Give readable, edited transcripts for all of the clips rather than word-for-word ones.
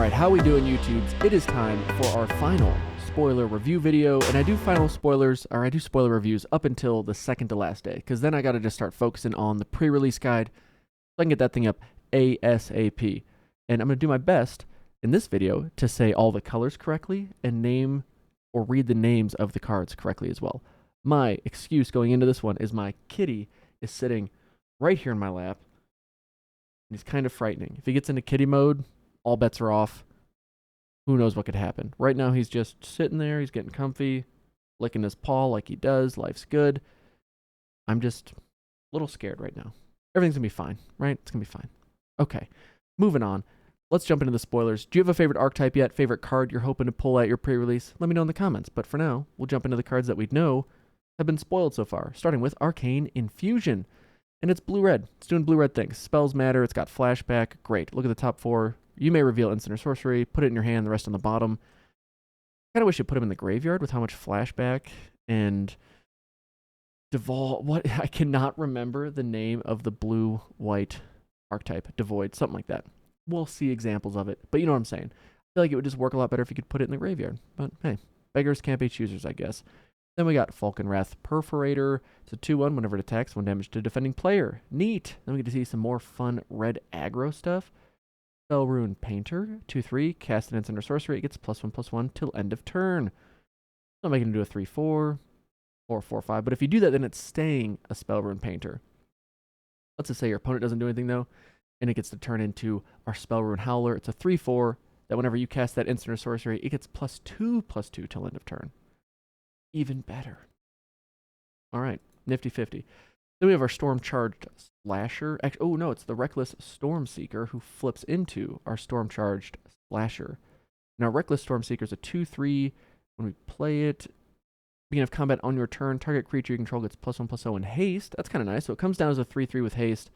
Alright, how we doing, YouTubes? It is time for our final spoiler review video, and I do spoiler reviews up until the second to last day, because then I gotta just start focusing on the pre-release guide so I can get that thing up ASAP. And I'm gonna do my best in this video to say all the colors correctly and name or read the names of the cards correctly as well. My excuse going into this one is my kitty is sitting right here in my lap, and he's kind of frightening. If he gets into kitty mode, all bets are off. Who knows what could happen. Right now, he's just sitting there. He's getting comfy, licking his paw like he does. Life's good. I'm just a little scared right now. Everything's going to be fine, right? It's going to be fine. Okay, moving on. Let's jump into the spoilers. Do you have a favorite archetype yet? Favorite card you're hoping to pull at your pre-release? Let me know in the comments. But for now, we'll jump into the cards that we know have been spoiled so far, starting with Arcane Infusion. And it's blue-red. It's doing blue-red things. Spells matter. It's got flashback. Great. Look at the top four. You may reveal instant or sorcery, put it in your hand, the rest on the bottom. I kind of wish you put him in the graveyard with how much flashback and devolve. What? I cannot remember the name of the blue-white archetype. Devoid, something like that. We'll see examples of it, but you know what I'm saying. I feel like it would just work a lot better if you could put it in the graveyard. But hey, beggars can't be choosers, I guess. Then we got Falcon Wrath Perforator. It's a 2/1 whenever it attacks, 1 damage to defending player. Neat. Then we get to see some more fun red aggro stuff. Spellrune Painter, 2/3, cast an instant or sorcery. It gets +1/+1 till end of turn. So I'm making it do a 3/4 or 4/5. But if you do that, then it's staying a Spellrune Painter. Let's just say your opponent doesn't do anything though, and it gets to turn into our Spellrune Howler. It's a 3/4 that whenever you cast that instant or sorcery, it gets +2/+2 till end of turn. Even better. All right, nifty 50. Then we have our Storm Charged Slasher. Oh no, it's the Reckless Storm Seeker who flips into our Storm Charged Slasher. Now, Reckless Storm Seeker is a 2/3. When we play it, beginning of combat on your turn, target creature you control gets +1/+0 in haste. That's kind of nice. So it comes down as a 3/3 with haste.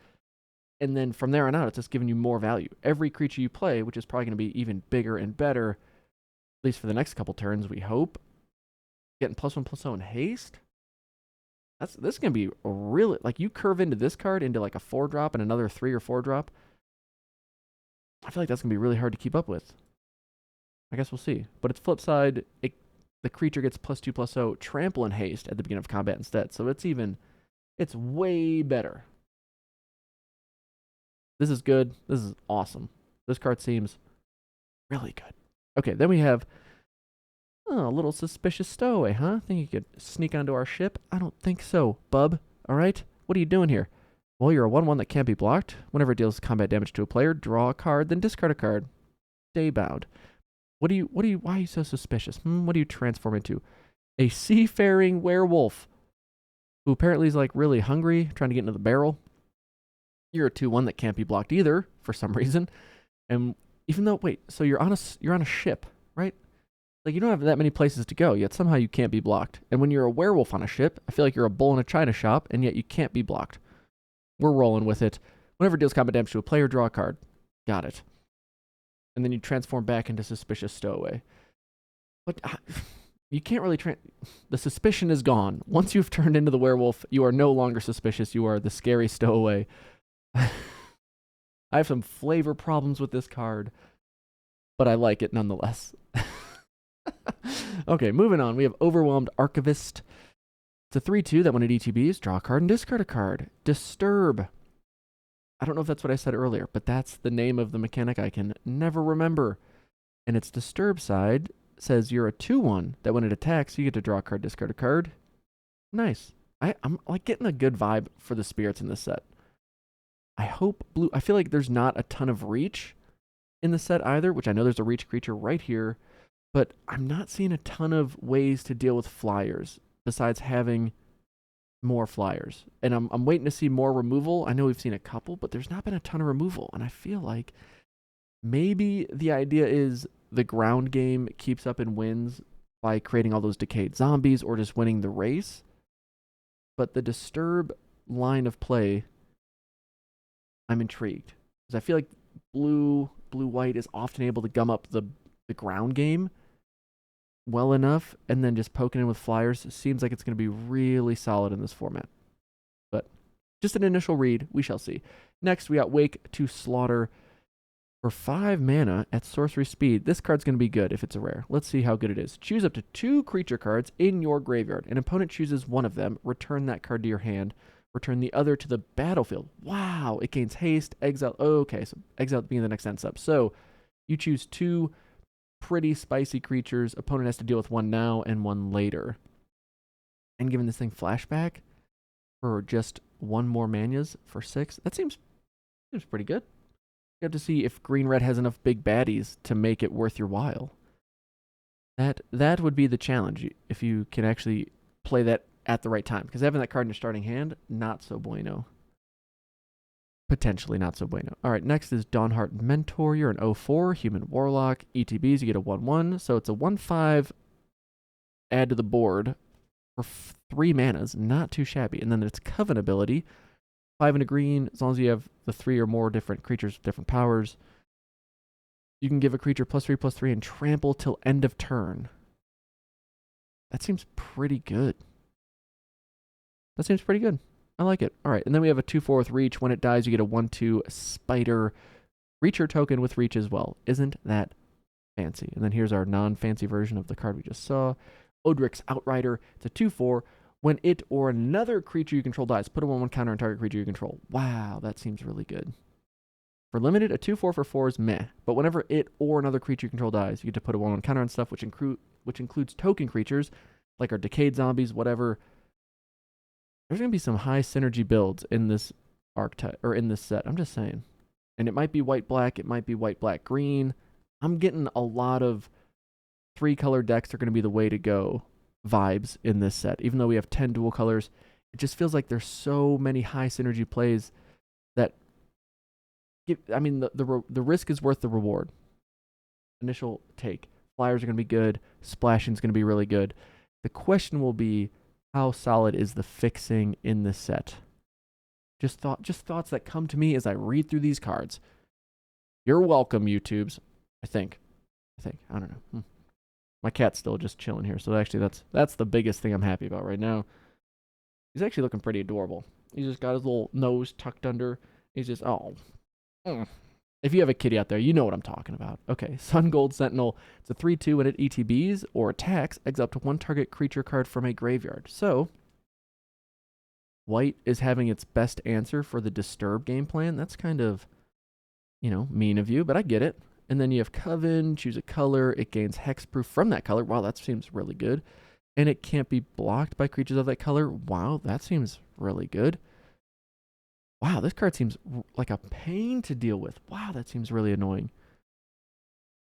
And then from there on out, it's just giving you more value. Every creature you play, which is probably going to be even bigger and better, at least for the next couple turns, we hope, getting +1/+0 in haste. This is going to be a really, like, you curve into this card into like a 4-drop and another 3 or 4-drop. I feel like that's going to be really hard to keep up with. I guess we'll see. But its flip side, the creature gets +2/+0 trample and haste at the beginning of combat instead. So it's way better. This is good. This is awesome. This card seems really good. Okay, then we have a little suspicious stowaway, huh? Think you could sneak onto our ship? I don't think so, bub. All right? What are you doing here? Well, you're a 1/1 that can't be blocked. Whenever it deals combat damage to a player, draw a card, then discard a card. Stay bound. Why are you so suspicious? What do you transform into? A seafaring werewolf who apparently is like really hungry, trying to get into the barrel. You're a 2/1 that can't be blocked either for some reason. And even though, so you're on a ship, right? Like, you don't have that many places to go, yet somehow you can't be blocked. And when you're a werewolf on a ship, I feel like you're a bull in a china shop, and yet you can't be blocked. We're rolling with it. Whenever it deals combat damage to a player, draw a card. Got it. And then you transform back into suspicious stowaway. But you can't really the suspicion is gone. Once you've turned into the werewolf, you are no longer suspicious. You are the scary stowaway. I have some flavor problems with this card, but I like it nonetheless. Okay, moving on. We have Overwhelmed Archivist. It's a 3/2 that when it ETBs, draw a card and discard a card. Disturb. I don't know if that's what I said earlier, but that's the name of the mechanic I can never remember. And its Disturb side says you're a 2/1 that when it attacks, you get to draw a card, discard a card. Nice. I'm like getting a good vibe for the spirits in this set. I feel like there's not a ton of reach in the set either, which I know there's a reach creature right here, but I'm not seeing a ton of ways to deal with flyers besides having more flyers. And I'm waiting to see more removal. I know we've seen a couple, but there's not been a ton of removal. And I feel like maybe the idea is the ground game keeps up and wins by creating all those decayed zombies or just winning the race. But the Disturb line of play, I'm intrigued. Because I feel like blue-white is often able to gum up the ground game well enough, and then just poking in with flyers seems like it's going to be really solid in this format. But just an initial read, we shall see. Next, we got Wake to Slaughter. For 5 mana at sorcery speed, this card's going to be good if it's a rare. Let's see how good it is. Choose up to 2 creature cards in your graveyard. An opponent chooses one of them. Return that card to your hand. Return the other to the battlefield. Wow, it gains haste, exile. Okay, so exile being the next end up. So you choose 2 pretty spicy creatures. Opponent has to deal with one now and one later. And giving this thing flashback for just 1 more manas for 6, that seems pretty good. You have to see if green-red has enough big baddies to make it worth your while. That would be the challenge, if you can actually play that at the right time. Because having that card in your starting hand, not so bueno. Potentially not so bueno. All right, next is Dawnheart Mentor. You're an 0/4, Human Warlock. ETBs, you get a 1/1. So it's a 1/5 add to the board for 3 manas. Not too shabby. And then its Coven ability. 5 and a green, as long as you have the 3 or more different creatures with different powers. You can give a creature +3/+3 and trample till end of turn. That seems pretty good. I like it. All right, and then we have a 2/4 with reach. When it dies, you get a 1/2 spider reacher token with reach as well. Isn't that fancy? And then here's our non-fancy version of the card we just saw. Odric's Outrider. It's a 2/4. When it or another creature you control dies, put a 1/1 counter on target creature you control. Wow, that seems really good. For limited, a 2/4 for 4 is meh. But whenever it or another creature you control dies, you get to put a 1/1 counter on stuff, which includes token creatures, like our Decayed Zombies, whatever. There's going to be some high synergy builds in this archetype, or in this set. I'm just saying. And it might be white-black, it might be white-black-green. I'm getting a lot of 3-color decks are going to be the way to go vibes in this set. Even though we have 10 dual colors, it just feels like there's so many high synergy plays that the risk is worth the reward. Initial take. Flyers are going to be good. Splashing is going to be really good. The question will be, how solid is the fixing in this set? Just thoughts that come to me as I read through these cards. You're welcome, YouTubes. I think. I don't know. My cat's still just chilling here, so actually that's the biggest thing I'm happy about right now. He's actually looking pretty adorable. He's just got his little nose tucked under. He's just, If you have a kitty out there, you know what I'm talking about. Okay, Sun Gold Sentinel. It's a 3/2 when it ETBs or attacks, exile up to 1 target creature card from a graveyard. So, white is having its best answer for the Disturb game plan. That's kind of, mean of you, but I get it. And then you have Coven, choose a color. It gains hexproof from that color. Wow, that seems really good. And it can't be blocked by creatures of that color. Wow, that seems really good. Wow, this card seems like a pain to deal with. Wow, that seems really annoying.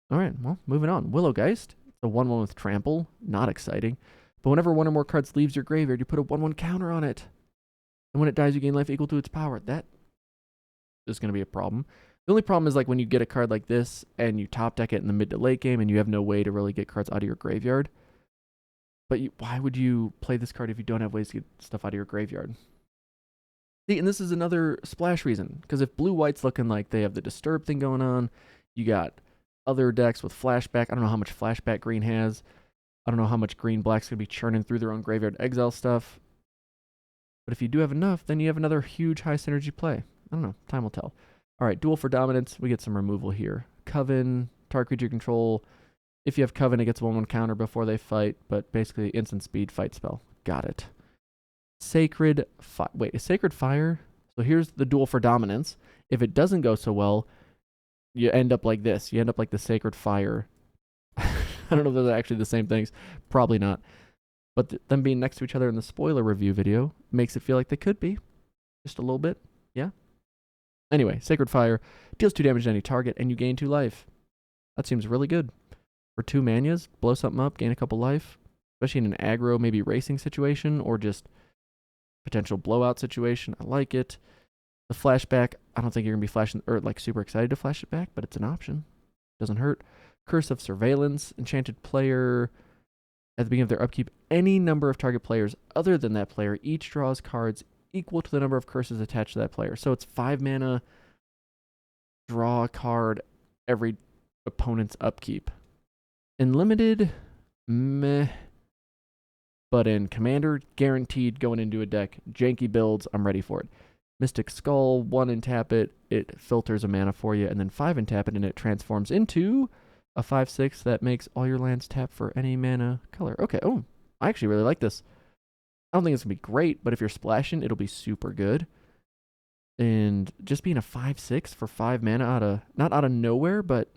All right, well, moving on. Willow Geist. It's a 1/1 with trample. Not exciting. But whenever 1 or more cards leaves your graveyard, you put a 1/1 counter on it. And when it dies, you gain life equal to its power. That is going to be a problem. The only problem is like when you get a card like this and you top deck it in the mid to late game and you have no way to really get cards out of your graveyard. But why would you play this card if you don't have ways to get stuff out of your graveyard? See, and this is another splash reason. Because if blue-white's looking like they have the Disturb thing going on, you got other decks with flashback. I don't know how much flashback green has. I don't know how much green-black's going to be churning through their own graveyard exile stuff. But if you do have enough, then you have another huge high synergy play. I don't know. Time will tell. All right, Duel for Dominance. We get some removal here. Coven, target creature control. If you have Coven, it gets 1/1 counter before they fight, but basically instant speed fight spell. Got it. Sacred Fire. So here's the Duel for Dominance. If it doesn't go so well, you end up like this. You end up like the Sacred Fire. I don't know if those are actually the same things. Probably not. But them being next to each other in the spoiler review video makes it feel like they could be. Just a little bit. Yeah? Anyway, Sacred Fire deals 2 damage to any target, and you gain 2 life. That seems really good. For 2 manas, blow something up, gain a couple life. Especially in an aggro, maybe racing situation, or just potential blowout situation. I like it. The flashback, I don't think you're going to be flashing, or like super excited to flash it back, but it's an option. Doesn't hurt. Curse of Surveillance, enchanted player. At the beginning of their upkeep, any number of target players other than that player each draws cards equal to the number of curses attached to that player. So it's 5 mana, draw a card every opponent's upkeep. In limited, meh. But in Commander, guaranteed going into a deck. Janky builds, I'm ready for it. Mystic Skull, 1 and tap it. It filters a mana for you, and then 5 and tap it, and it transforms into a 5/6 that makes all your lands tap for any mana color. Okay, oh, I actually really like this. I don't think it's going to be great, but if you're splashing, it'll be super good. And just being a 5/6 for 5 mana not out of nowhere, but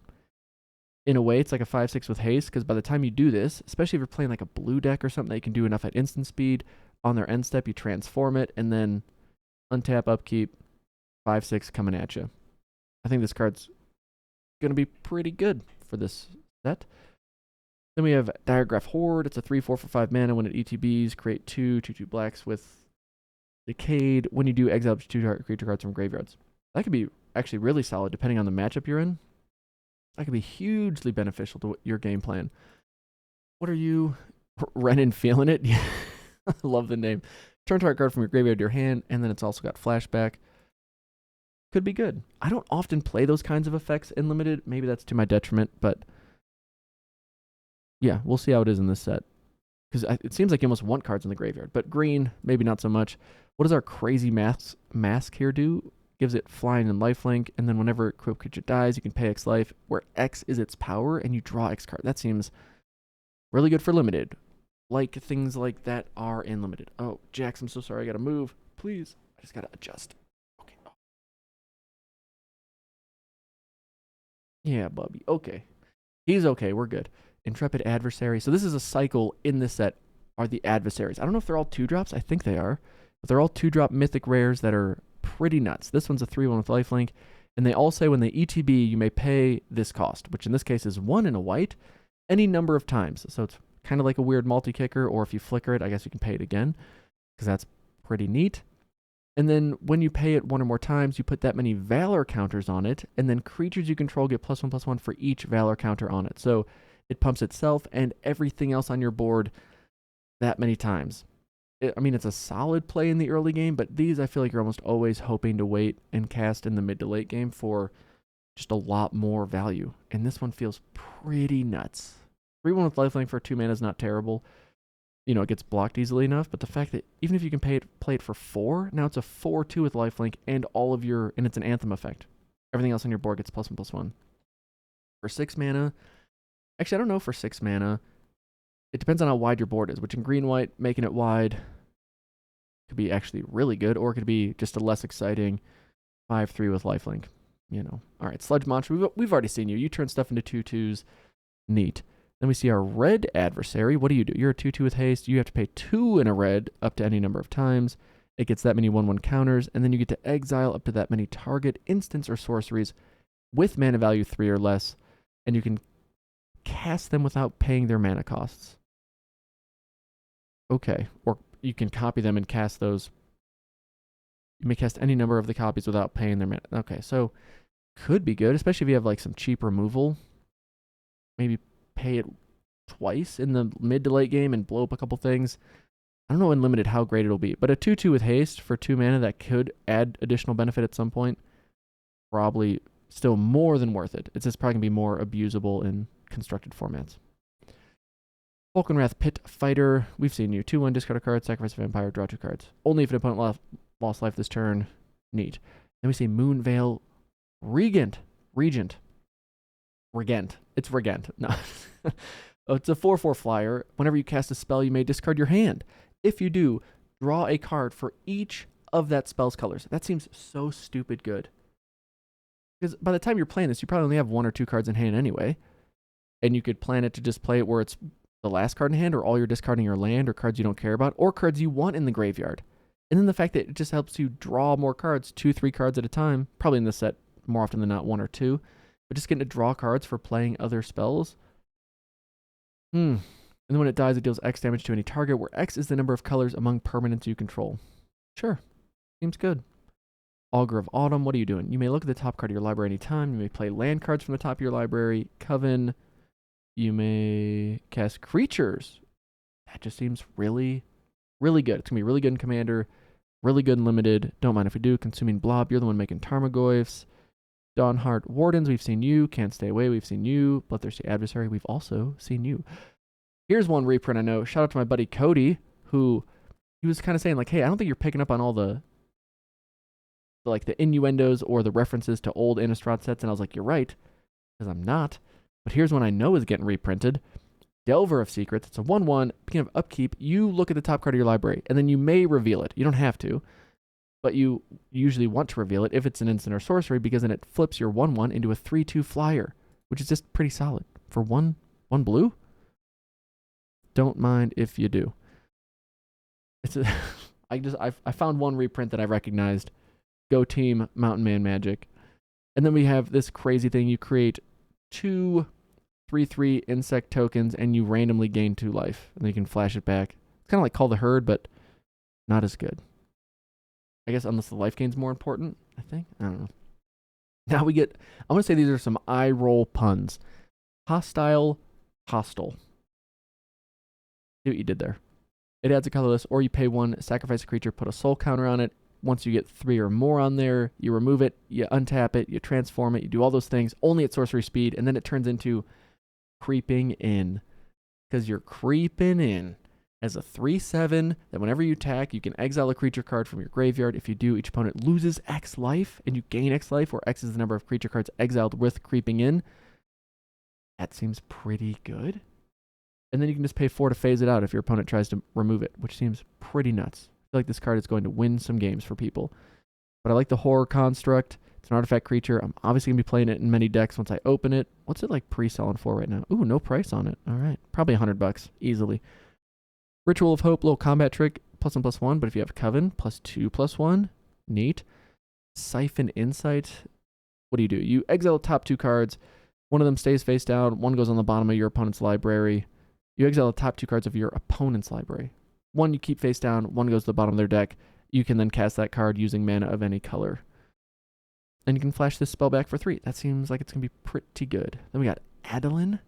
in a way it's like a 5/6 with haste, because by the time you do this, especially if you're playing like a blue deck or something that you can do enough at instant speed, on their end step you transform it, and then untap, upkeep, 5/6 coming at you. I think this card's going to be pretty good for this set. Then we have Diagraph Horde. It's a 3/4 for 5 mana. When it ETBs, create 2/2 blacks with Decayed. When you do, exile up to 2 creature cards from graveyards. That could be actually really solid depending on the matchup you're in. That could be hugely beneficial to your game plan. What are you, Renan, feeling it? I love the name. Turn target card from your graveyard to your hand, and then it's also got flashback. Could be good. I don't often play those kinds of effects in Limited. Maybe that's to my detriment, but yeah, we'll see how it is in this set. Because it seems like you almost want cards in the graveyard. But green, maybe not so much. What does our crazy mask here do? Gives it flying and lifelink, and then whenever a creature dies, you can pay X life, where X is its power, and you draw X card. That seems really good for Limited. Like things like that are in Limited. Oh, Jax, I'm so sorry. I gotta move. Please. I just gotta adjust. Okay. Oh. Yeah, Bubby. Okay. He's okay. We're good. Intrepid Adversary. So this is a cycle in this set, are the adversaries. I don't know if they're all 2-drops. I think they are. But they're all 2-drop mythic rares that are pretty nuts. This one's a 3/1 with lifelink. And they all say when they ETB, you may pay this cost, which in this case is 1 and a white, any number of times. So it's kind of like a weird multi-kicker, or if you flicker it, I guess you can pay it again, because that's pretty neat. And then when you pay it 1 or more times, you put that many Valor counters on it, and then creatures you control get +1/+1 for each Valor counter on it. So it pumps itself and everything else on your board that many times. I mean, it's a solid play in the early game, but these I feel like you're almost always hoping to wait and cast in the mid to late game for just a lot more value. And this one feels pretty nuts. 3/1 with lifelink for 2 mana is not terrible. You know, it gets blocked easily enough, but the fact that even if you can play it for 4, now it's a 4/2 with lifelink and and it's an Anthem effect. Everything else on your board gets +1/+1. For 6 mana, actually I don't know for 6 mana. It depends on how wide your board is, which in green-white, making it wide could be actually really good, or it could be just a less exciting 5/3 with lifelink. You know. All right, Sludge Monster, we've already seen you. You turn stuff into 2/2s. Neat. Then we see our red adversary. What do? You're a 2/2 with haste. You have to pay 2 in a red up to any number of times. It gets that many 1/1 counters, and then you get to exile up to that many target instants or sorceries with mana value 3 or less, and you can cast them without paying their mana costs. Okay, or you can copy them and cast those. You may cast any number of the copies without paying their mana. Okay, so could be good, especially if you have like some cheap removal. Maybe pay it twice in the mid to late game and blow up a couple things. I don't know in Limited how great it'll be, but a 2/2 with haste for 2 mana that could add additional benefit at some point. Probably still more than worth it. It's just probably going to be more abusable in constructed formats. Falcon Wrath Pit Fighter. We've seen you. 2/1, discard a card, sacrifice a vampire, draw 2 cards. Only if an opponent lost life this turn. Neat. Then we see Moonveil Regent. It's Regent. No. It's a 4/4 flyer. Whenever you cast a spell, you may discard your hand. If you do, draw a card for each of that spell's colors. That seems so stupid good. Because by the time you're playing this, you probably only have 1 or 2 cards in hand anyway. And you could plan it to just play it where it's the last card in hand, or all you're discarding your land, or cards you don't care about, or cards you want in the graveyard. And then the fact that it just helps you draw more cards, 2-3 cards at a time, probably in this set more often than not 1 or 2, but just getting to draw cards for playing other spells. And then when it dies, it deals X damage to any target, where X is the number of colors among permanents you control. Sure, seems good. Auger of Autumn, what are you doing? You may look at the top card of your library anytime. You may play land cards from the top of your library. Coven. You may cast creatures. That just seems really, really good. It's going to be really good in Commander, really good in Limited. Don't mind if we do. Consuming Blob, you're the one making Tarmogoyfs. Dawnheart Wardens, we've seen you. Can't Stay Away, we've seen you. Bloodthirsty Adversary, we've also seen you. Here's one reprint I know. Shout out to my buddy Cody, who he was kind of saying like, hey, I don't think you're picking up on all the like the innuendos or the references to old Innistrad sets, and I was like, you're right, because I'm not. But here's one I know is getting reprinted. Delver of Secrets. It's a 1/1. Beginning of upkeep, you look at the top card of your library, and then you may reveal it. You don't have to, but you usually want to reveal it if it's an instant or sorcery, because then it flips your 1/1 into a 3/2 flyer, which is just pretty solid. For one blue? Don't mind if you do. It's a I found one reprint that I recognized. Go Team Mountain Man Magic. And then we have this crazy thing. You create 2 3/3 insect tokens and you randomly gain 2 life. And then you can flash it back. It's kind of like Call the Herd, but not as good. I guess unless the life gain's more important, I think. I don't know. Now we get, I want to say these are some eye roll puns. Hostile. See what you did there. It adds a colorless, or you pay 1, sacrifice a creature, put a soul counter on it. Once you get 3 or more on there, you remove it, you untap it, you transform it, you do all those things, only at sorcery speed, and then it turns into creeping in. Because you're creeping in as a 3/7 that whenever you attack, you can exile a creature card from your graveyard. If you do, each opponent loses X life, and you gain X life, where X is the number of creature cards exiled with creeping in. That seems pretty good. And then you can just pay 4 to phase it out if your opponent tries to remove it, which seems pretty nuts. I feel like this card is going to win some games for people. But I like the Horror Construct. It's an artifact creature. I'm obviously going to be playing it in many decks once I open it. What's it like pre-selling for right now? Ooh, no price on it. All right. Probably $100 easily. Ritual of Hope, little combat trick, +1/+1. But if you have Coven, +2/+1. Neat. Siphon Insight. What do? You exile the top 2 cards. One of them stays face down. One goes on the bottom of your opponent's library. You exile the top 2 cards of your opponent's library. One you keep face down, one goes to the bottom of their deck. You can then cast that card using mana of any color. And you can flash this spell back for 3. That seems like it's going to be pretty good. Then we got Adeline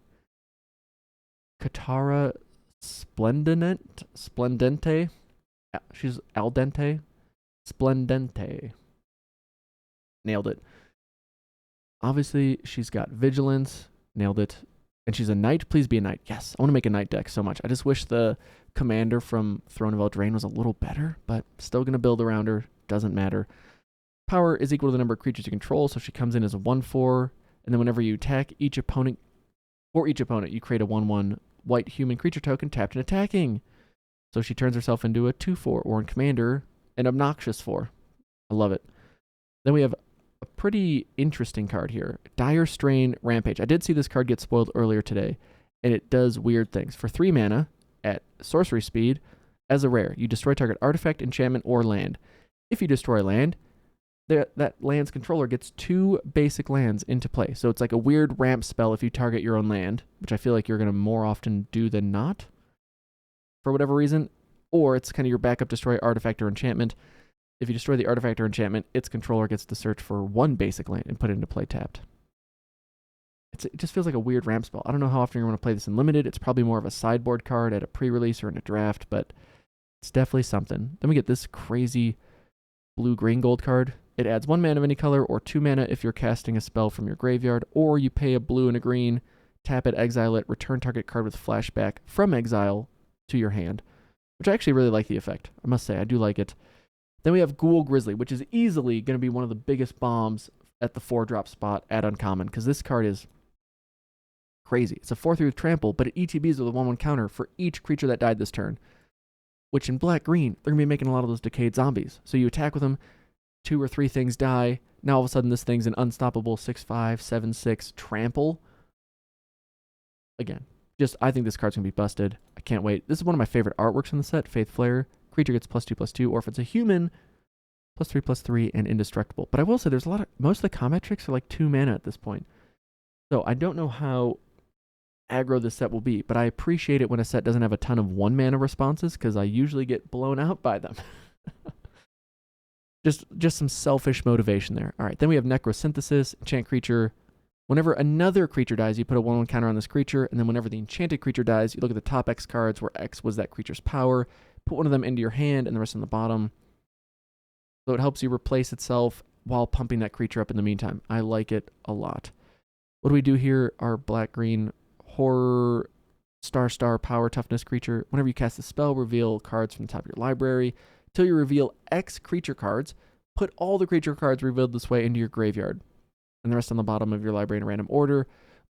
Katara Splendente. She's al dente. Splendente. Nailed it. Obviously, she's got Vigilance. Nailed it. And she's a knight. Please be a knight. Yes, I want to make a knight deck so much. I just wish the commander from Throne of Eldraine was a little better, but still going to build around her. Doesn't matter. Power is equal to the number of creatures you control, so she comes in as a 1/4, and then whenever you attack each opponent, you create a 1/1 white human creature token tapped and attacking. So she turns herself into a 2/4, or in commander, an obnoxious 4. I love it. Then we have a pretty interesting card here. Dire Strain Rampage. I did see this card get spoiled earlier today, and it does weird things. For 3 mana at sorcery speed, as a rare, you destroy target artifact, enchantment, or land. If you destroy land, that land's controller gets 2 basic lands into play. So it's like a weird ramp spell if you target your own land, which I feel like you're going to more often do than not, for whatever reason. Or it's kind of your backup destroy artifact or enchantment. If you destroy the artifact or enchantment, its controller gets to search for 1 basic land and put it into play tapped. It just feels like a weird ramp spell. I don't know how often you're going to play this in Limited. It's probably more of a sideboard card at a pre-release or in a draft, but it's definitely something. Then we get this crazy blue-green gold card. It adds 1 mana of any color or 2 mana if you're casting a spell from your graveyard, or you pay a blue and a green, tap it, exile it, return target card with flashback from exile to your hand, which I actually really like the effect. I must say, I do like it. Then we have Ghoul Grizzly, which is easily going to be one of the biggest bombs at the 4-drop spot at Uncommon, because this card is crazy. It's a 4/3 with trample, but it ETBs with a 1/1 counter for each creature that died this turn, which in black-green, they're going to be making a lot of those decayed zombies. So you attack with them, 2 or 3 things die. Now all of a sudden this thing's an unstoppable 6/5, 7/6 trample. Again, I think this card's going to be busted. I can't wait. This is one of my favorite artworks in the set, Faith Flare. Creature gets +2/+2, or if it's a human, +3/+3 and indestructible. But I will say there's most of the combat tricks are like 2 mana at this point. So I don't know how aggro this set will be, but I appreciate it when a set doesn't have a ton of 1 mana responses, because I usually get blown out by them. Just some selfish motivation there. All right, then we have Necrosynthesis, enchant creature. Whenever another creature dies, you put a 1/1 counter on this creature, and then whenever the enchanted creature dies, you look at the top X cards where X was that creature's power, put one of them into your hand and the rest on the bottom. So it helps you replace itself while pumping that creature up in the meantime. I like it a lot. What do we do here? Our black-green horror star power toughness creature. Whenever you cast a spell, reveal cards from the top of your library. Till you reveal X creature cards, Put all the creature cards revealed this way into your graveyard, and the rest on the bottom of your library in a random order.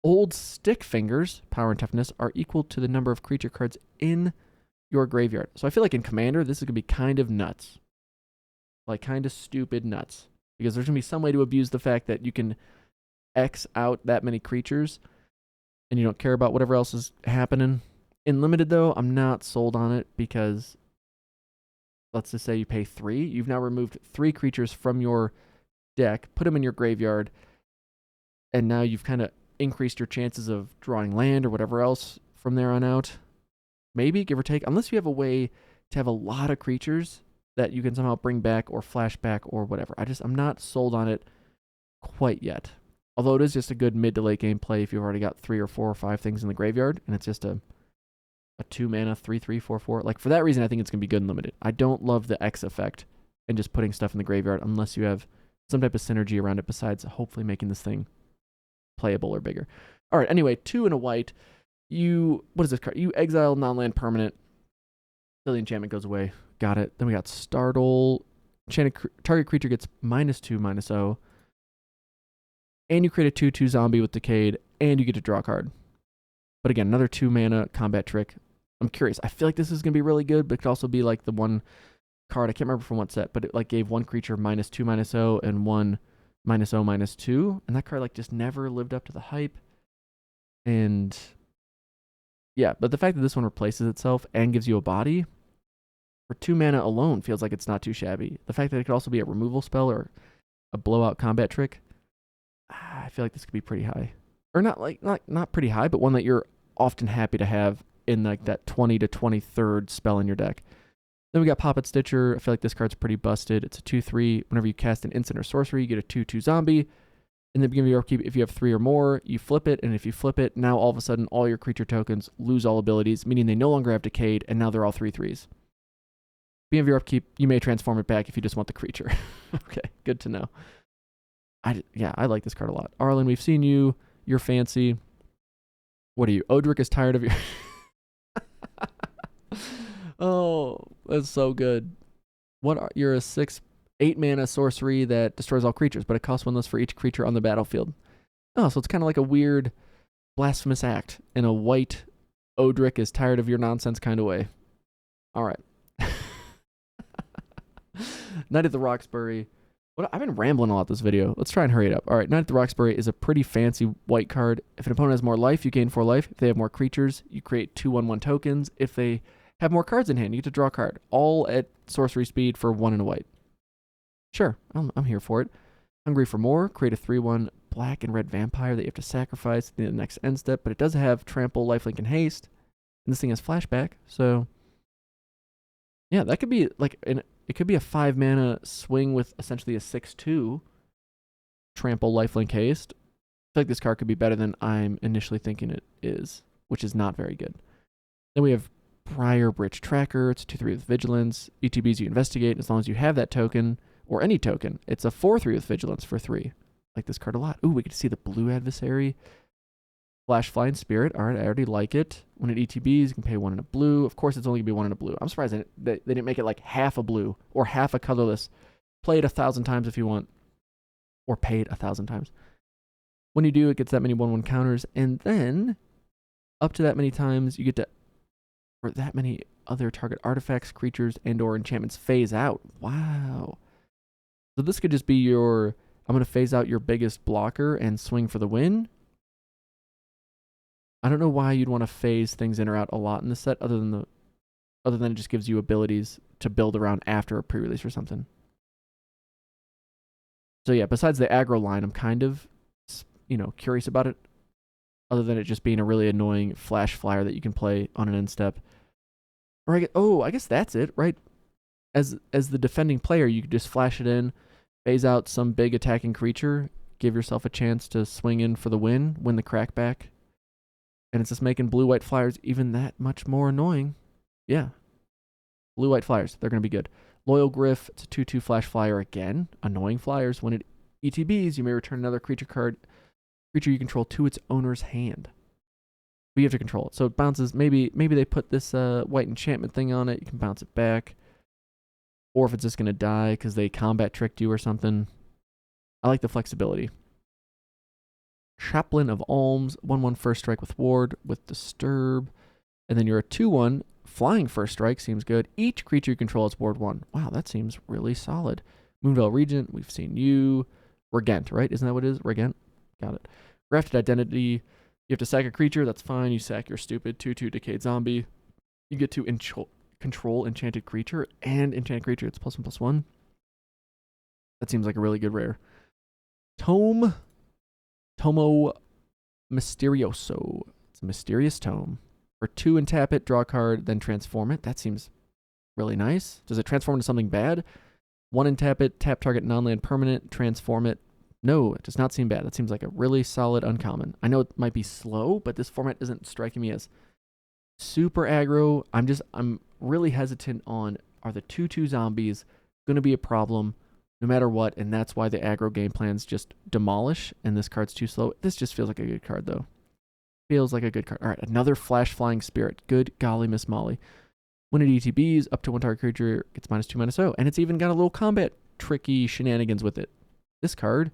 Old stick fingers, power and toughness, are equal to the number of creature cards in your graveyard. So I feel like in Commander, this is going to be kind of nuts. Like, kind of stupid nuts. Because there's going to be some way to abuse the fact that you can X out that many creatures, and you don't care about whatever else is happening. In Limited, though, I'm not sold on it, because let's just say you pay 3. You've now removed 3 creatures from your deck, put them in your graveyard, and now you've kind of increased your chances of drawing land or whatever else from there on out. Maybe, give or take, unless you have a way to have a lot of creatures that you can somehow bring back or flash back or whatever. I'm not sold on it quite yet. Although it is just a good mid to late game play if you've already got 3 or 4 or 5 things in the graveyard, and it's just a 2 mana 3/3 4/4. Like, for that reason, I think it's gonna be good in Limited. I don't love the X effect and just putting stuff in the graveyard unless you have some type of synergy around it besides hopefully making this thing playable or bigger. All right. Anyway, 2 and a white. What is this card? You exile non-land permanent. Till the enchantment goes away. Got it. Then we got Startle. Target creature gets -2/-0. And you create a 2/2 zombie with Decayed, and you get to draw a card. But again, another 2 mana combat trick. I'm curious. I feel like this is going to be really good, but it could also be like the one card, I can't remember from what set, but it like gave one creature -2/-0 and one -0/-2. And that card like just never lived up to the hype. And yeah, but the fact that this one replaces itself and gives you a body for 2 mana alone feels like it's not too shabby. The fact that it could also be a removal spell or a blowout combat trick, I feel like this could be pretty high. Or not pretty high, but one that you're often happy to have in like that 20 to 23rd spell in your deck. Then we got Poppet Stitcher. I feel like this card's pretty busted. It's a 2/3. Whenever you cast an instant or sorcery, you get a 2/2 zombie. In the beginning of your upkeep, if you have 3 or more, you flip it, and if you flip it, now all of a sudden all your creature tokens lose all abilities, meaning they no longer have Decayed, and now they're all 3/3s. Beginning of your upkeep, you may transform it back if you just want the creature. Okay, good to know. I like this card a lot. Arlen, we've seen you. You're fancy. What are you? Odric is tired of your... Oh, that's so good. You're a 8 mana sorcery that destroys all creatures, but it costs 1 less for each creature on the battlefield. Oh, so it's kind of like a weird blasphemous act in a white Odric is tired of your nonsense kind of way. All right. Knight of the Roxbury. I've been rambling a lot this video. Let's try and hurry it up. All right, Knight of the Roxbury is a pretty fancy white card. If an opponent has more life, you gain 4 life. If they have more creatures, you create 2/1/1 tokens. If they have more cards in hand, you get to draw a card. All at sorcery speed for 1 and a white. Sure, I'm here for it. Hungry for more, create a 3/1 black and red vampire that you have to sacrifice at the next end step, but it does have trample, lifelink, and haste. And this thing has flashback, so yeah, that could be like it could be a 5 mana swing with essentially a 6/2 trample, lifelink, haste. I feel like this card could be better than I'm initially thinking it is, which is not very good. Then we have Briar Bridge Tracker. It's a 2/3 with vigilance. ETBs you investigate, as long as you have that token or any token. It's a 4/3 with vigilance for 3. Like this card a lot. Ooh, we get to see the blue adversary. Flash Flying Spirit. All right, I already like it. When it ETBs, you can pay 1 in a blue. Of course, it's only going to be 1 in a blue. I'm surprised they didn't make it like half a blue or half a colorless. Play it 1,000 times if you want, or pay it 1,000 times. When you do, it gets that many 1/1 counters, and then up to that many times, you get to, or that many other target artifacts, creatures, and/or enchantments phase out. Wow. So this could just be I'm going to phase out your biggest blocker and swing for the win. I don't know why you'd want to phase things in or out a lot in this set, other than it just gives you abilities to build around after a pre-release or something. So yeah, besides the aggro line, I'm kind of, curious about it, other than it just being a really annoying flash flyer that you can play on an end step. Or I guess that's it, right? As the defending player, you could just flash it in, phase out some big attacking creature, give yourself a chance to swing in for the win the crackback. And it's just making blue-white flyers even that much more annoying. Yeah. Blue-white flyers, they're going to be good. Loyal Griff, it's a 2/2 flash flyer again. Annoying flyers. When it ETBs, you may return another creature you control to its owner's hand. But you have to control it. So it bounces, maybe they put this white enchantment thing on it. You can bounce it back. or if it's just going to die because they combat tricked you or something. I like the flexibility. Chaplain of Alms, 1/1 first strike with ward, with disturb. And then you're a 2/1, flying first strike, seems good. Each creature you control is ward 1. Wow, that seems really solid. Moonveil Regent, we've seen you. Regent, right? Isn't that what it is? Regent? Got it. Grafted Identity, you have to sack a creature, that's fine. You sack your stupid 2/2 Decayed Zombie. You get to control Enchanted Creature, and Enchanted Creature, it's +1/+1. That seems like a really good rare. Tomo Mysterioso. It's a mysterious tome. For 2 and tap it, draw a card, then transform it. That seems really nice. Does it transform into something bad? 1 and tap it, tap target non-land permanent, transform it. No, it does not seem bad. That seems like a really solid uncommon. I know it might be slow, but this format isn't striking me as super aggro. I'm really hesitant on, are the 2/2 zombies going to be a problem no matter what, and that's why the aggro game plans just demolish, and this card's too slow. This just feels like a good card, though. Feels like a good card. All right, another Flash Flying Spirit. Good golly, Miss Molly. When it ETBs, up to 1 target creature gets -2/-0, and it's even got a little combat tricky shenanigans with it. This card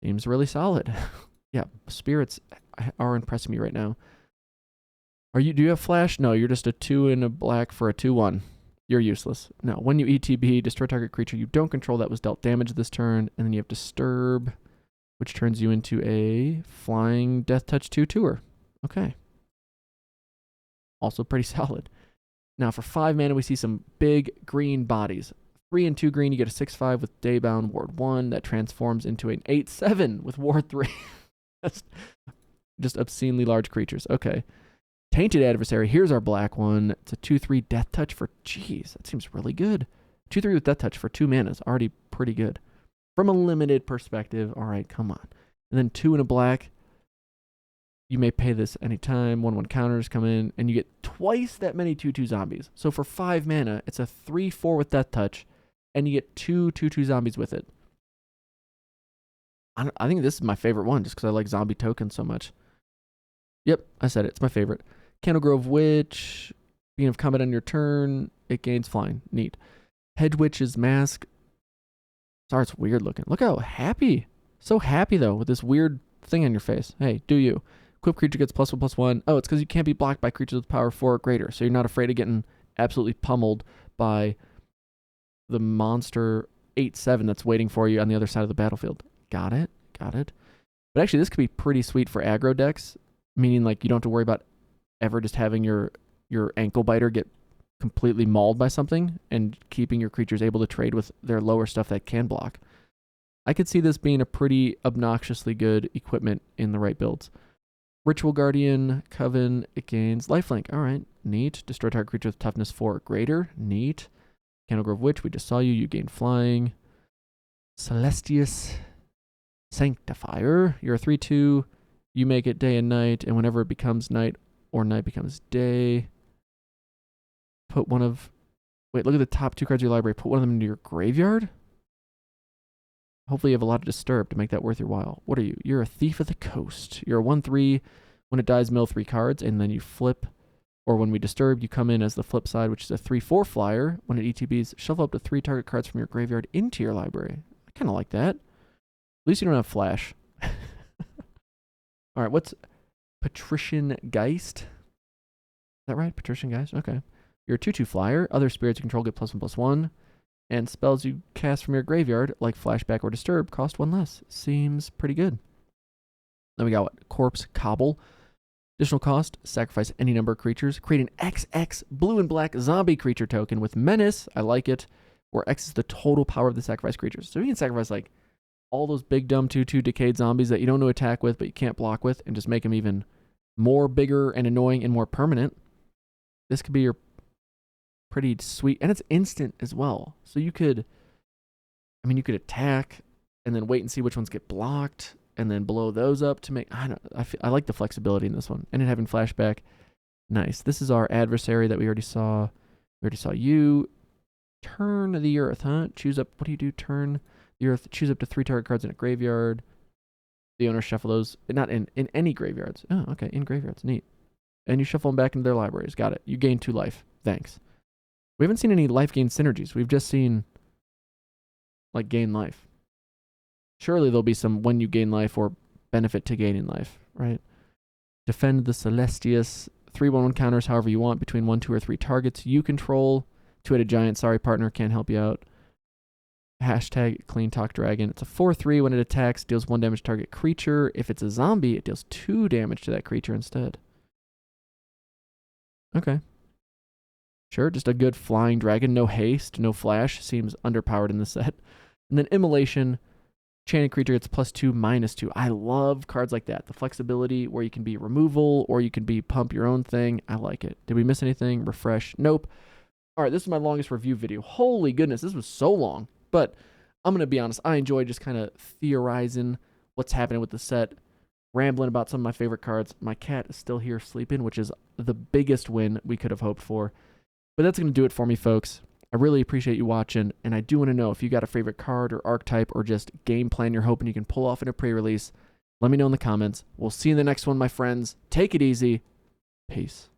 seems really solid. Yeah, spirits are impressing me right now. Do you have Flash? No, you're just a 2 and a black for a 2/1. You're useless. No, when you ETB, destroy target creature you don't control that was dealt damage this turn, and then you have Disturb, which turns you into a flying Death Touch 2/2er. Okay. Also pretty solid. Now for 5 mana, we see some big green bodies. 3 and 2 green, you get a 6/5 with Daybound Ward 1 that transforms into an 8/7 with Ward 3. That's just obscenely large creatures. Okay. Tainted Adversary, here's our black one. It's a 2/3 Death Touch for, jeez, that seems really good. 2/3 with Death Touch for 2 mana is already pretty good. From a limited perspective, all right, come on. And then 2 and a black, you may pay this anytime. 1/1 counters come in, and you get twice that many 2/2 zombies. So for 5 mana, it's a 3/4 with Death Touch, and you get 2 2/2 zombies with it. I think this is my favorite one, just because I like zombie tokens so much. Yep, I said it. It's my favorite. Candlegrove Witch, being of combat on your turn, it gains flying. Neat. Hedge Witch's Mask. Sorry, it's weird looking. Look how happy. So happy, though, with this weird thing on your face. Hey, do you? Equip creature gets +1/+1. Oh, it's because you can't be blocked by creatures with power 4 or greater, so you're not afraid of getting absolutely pummeled by the monster 8/7 that's waiting for you on the other side of the battlefield. Got it. Got it. But actually, this could be pretty sweet for aggro decks, meaning like you don't have to worry about ever just having your ankle biter get completely mauled by something and keeping your creatures able to trade with their lower stuff that can block. I could see this being a pretty obnoxiously good equipment in the right builds. Ritual Guardian, Coven, it gains lifelink. All right, neat. Destroy target creature with toughness 4 or greater. Neat. Candlegrove Witch, we just saw you. You gain flying. Celestius Sanctifier. You're a 3/2. You make it day and night, and whenever it becomes night or night becomes day, put one of... Wait, look at the top 2 cards of your library. Put one of them into your graveyard? Hopefully you have a lot of Disturb to make that worth your while. What are you? You're a Thief of the Coast. You're a 1/3. When it dies, mill 3 cards, and then you flip. Or when we Disturb, you come in as the flip side, which is a 3/4 flyer. When it ETBs, shuffle up to 3 target cards from your graveyard into your library. I kind of like that. At least you don't have Flash. All right, what's Patrician Geist? Is that right? Patrician Geist? Okay. You're a 2/2 flyer. Other spirits you control get +1/+1. And spells you cast from your graveyard, like Flashback or Disturb, cost 1 less. Seems pretty good. Then we got what? Corpse Cobble. Additional cost, sacrifice any number of creatures. Create an XX blue and black zombie creature token with Menace. I like it. Where X is the total power of the sacrificed creatures. So you can sacrifice like all those big dumb 2/2 decayed zombies that you don't know attack with, but you can't block with, and just make them even more bigger and annoying and more permanent. This could be your pretty sweet, and it's instant as well. So you could, I mean, you could attack and then wait and see which ones get blocked, and then blow those up to make. I like the flexibility in this one, and it having flashback. Nice. This is our adversary that we already saw. We already saw you. Turn the earth, huh? Choose up. What do you do? Turn the earth. Choose up to 3 target cards in a graveyard. The owner shuffle those. Not in any graveyards. Oh, okay. In graveyards. Neat. And you shuffle them back into their libraries. Got it. You gain 2 life. Thanks. We haven't seen any life gain synergies. We've just seen, like, gain life. Surely there'll be some when you gain life or benefit to gaining life, right? Defend the Celestius. 3/1/1 counters however you want between 1, 2, or 3 targets you control. 2-headed giant. Sorry, partner, can't help you out. Hashtag Clean Talk Dragon. It's a 4/3 when it attacks. Deals 1 damage to target creature. If it's a zombie, it deals 2 damage to that creature instead. Okay. Sure, just a good flying dragon. No haste, no flash. Seems underpowered in the set. And then Immolation. Chanted creature gets +2, -2. I love cards like that. The flexibility where you can be removal or you can be pump your own thing. I like it. Did we miss anything? Refresh. Nope. All right, this is my longest review video. Holy goodness, this was so long. But I'm going to be honest. I enjoy just kind of theorizing what's happening with the set. Rambling about some of my favorite cards. My cat is still here sleeping, which is the biggest win we could have hoped for. But that's going to do it for me, folks. I really appreciate you watching, and I do want to know if you got a favorite card or archetype or just game plan you're hoping you can pull off in a pre-release. Let me know in the comments. We'll see you in the next one, my friends. Take it easy. Peace.